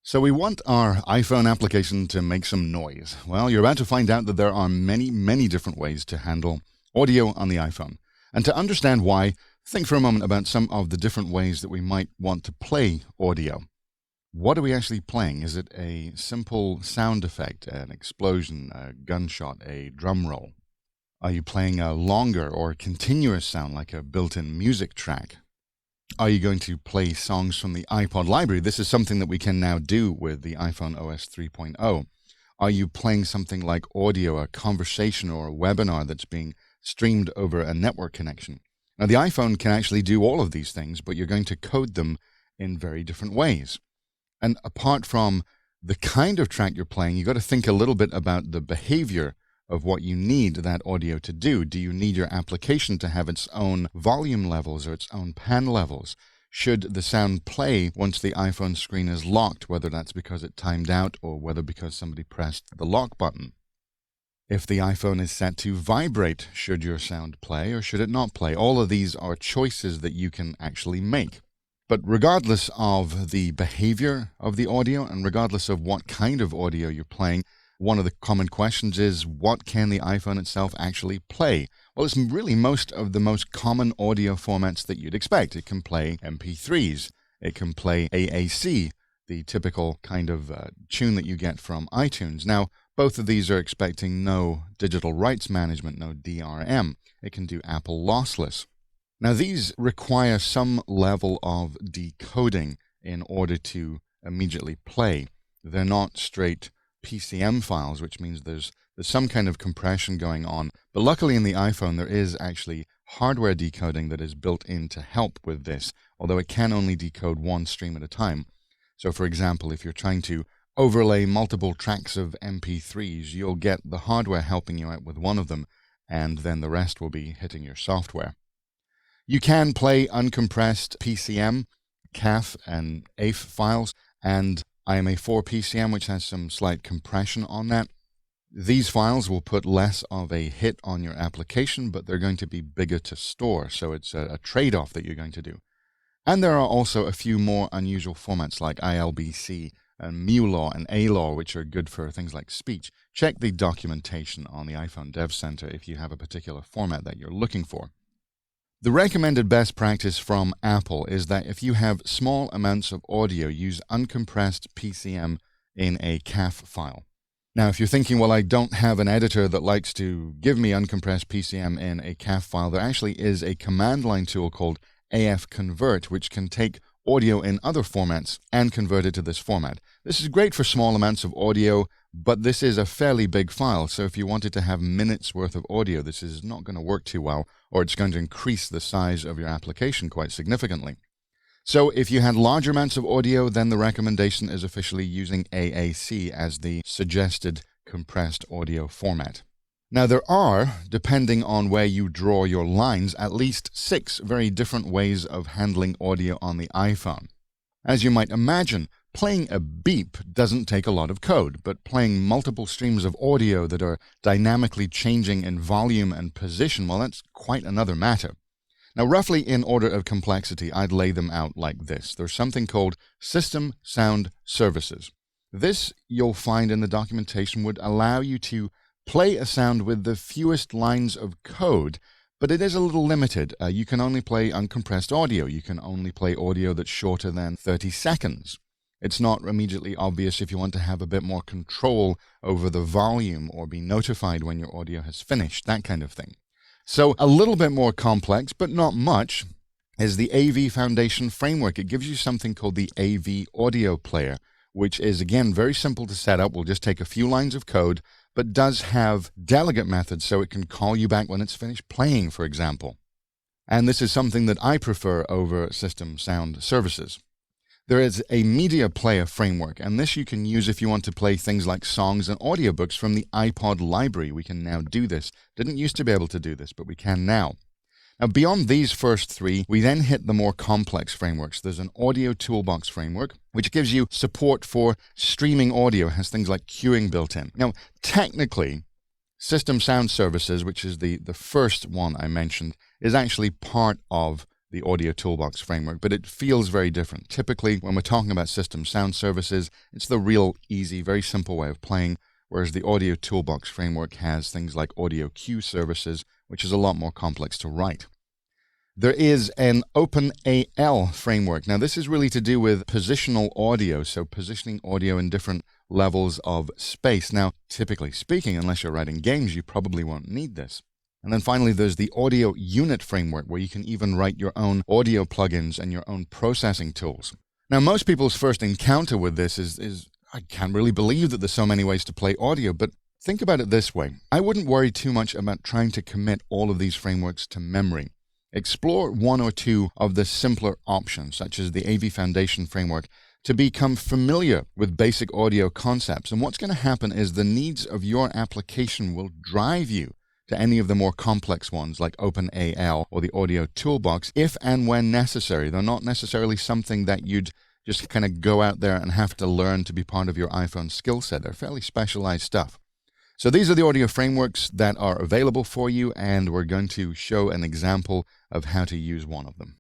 So we want our iPhone application to make some noise. Well, you're about to find out that there are many different ways to handle audio on the iPhone. And to understand why, think for a moment about some of the different ways that we might want to play audio. What are we actually playing? Is it a simple sound effect, an explosion, a gunshot, a drum roll? Are you playing a longer or continuous sound like a built-in music track? Are you going to play songs from the iPod library? This is something that we can now do with the iPhone OS 3.0. Are you playing something like audio, a conversation or a webinar that's being streamed over a network connection? Now, the iPhone can actually do all of these things, but you're going to code them in very different ways. And apart from the kind of track you're playing, you've got to think a little bit about the behavior of what you need that audio to do. Do you need your application to have its own volume levels or its own pan levels? Should the sound play once the iPhone screen is locked, whether that's because it timed out or whether because somebody pressed the lock button? If the iPhone is set to vibrate, should your sound play or should it not play? All of these are choices that you can actually make. But regardless of the behavior of the audio and regardless of what kind of audio you're playing, one of the common questions is, what can the iPhone itself actually play? Well, it's really most of the most common audio formats that you'd expect. It can play MP3s. It can play AAC, the typical kind of tune that you get from iTunes. Now, both of these are expecting no digital rights management, no DRM. It can do Apple lossless. Now, these require some level of decoding in order to immediately play. They're not straight PCM files, which means there's some kind of compression going on. But luckily in the iPhone, there is actually hardware decoding that is built in to help with this, although it can only decode one stream at a time. So for example, if you're trying to overlay multiple tracks of MP3s, you'll get the hardware helping you out with one of them, and then the rest will be hitting your software. You can play uncompressed PCM, CAF, and AIF files, and IMA4 PCM, which has some slight compression on that. These files will put less of a hit on your application, but they're going to be bigger to store, so it's a trade-off that you're going to do. And there are also a few more unusual formats like ILBC and MuLaw and ALaw, which are good for things like speech. Check the documentation on the iPhone Dev Center if you have a particular format that you're looking for. The recommended best practice from Apple is that if you have small amounts of audio, use uncompressed PCM in a CAF file. Now, if you're thinking, well, I don't have an editor that likes to give me uncompressed PCM in a CAF file, there actually is a command line tool called AF Convert, which can take audio in other formats and convert it to this format. This is great for small amounts of audio, but this is a fairly big file, so if you wanted to have minutes worth of audio, this is not going to work too well, or it's going to increase the size of your application quite significantly. So if you had large amounts of audio, then the recommendation is officially using AAC as the suggested compressed audio format. Now there are, depending on where you draw your lines, at least 6 very different ways of handling audio on the iPhone. As you might imagine, playing a beep doesn't take a lot of code, but playing multiple streams of audio that are dynamically changing in volume and position, well, that's quite another matter. Now, roughly in order of complexity, I'd lay them out like this. There's something called System Sound Services. This, you'll find in the documentation, would allow you to play a sound with the fewest lines of code, but it is a little limited. You can only play uncompressed audio. You can only play audio that's shorter than 30 seconds. It's not immediately obvious if you want to have a bit more control over the volume or be notified when your audio has finished, that kind of thing. So a little bit more complex, but not much, is the AV Foundation framework. It gives you something called the AV Audio Player, which is, again, very simple to set up. We'll just take a few lines of code, but does have delegate methods so it can call you back when it's finished playing, for example. And this is something that I prefer over System Sound Services. There is a media player framework, and this you can use if you want to play things like songs and audiobooks from the iPod library. We can now do this. Didn't used to be able to do this, but we can now. Now, beyond these first 3, we then hit the more complex frameworks. There's an Audio Toolbox framework, which gives you support for streaming audio, has things like queuing built in. Now, technically, System Sound Services, which is the first one I mentioned, is actually part of the Audio Toolbox framework, but it feels very different. Typically, when we're talking about system sound services, it's the real easy, very simple way of playing, whereas the Audio Toolbox framework has things like audio cue services, which is a lot more complex to write. There is an OpenAL framework. Now, this is really to do with positional audio, so positioning audio in different levels of space. Now, typically speaking, unless you're writing games, you probably won't need this. And then finally, there's the Audio Unit framework, where you can even write your own audio plugins and your own processing tools. Now, most people's first encounter with this is I can't really believe that there's so many ways to play audio, but think about it this way. I wouldn't worry too much about trying to commit all of these frameworks to memory. Explore one or two of the simpler options, such as the AV Foundation framework, to become familiar with basic audio concepts. And what's going to happen is the needs of your application will drive you to any of the more complex ones like OpenAL or the Audio Toolbox if and when necessary. They're not necessarily something that you'd just kind of go out there and have to learn to be part of your iPhone skill set. They're fairly specialized stuff. So these are the audio frameworks that are available for you, and we're going to show an example of how to use one of them.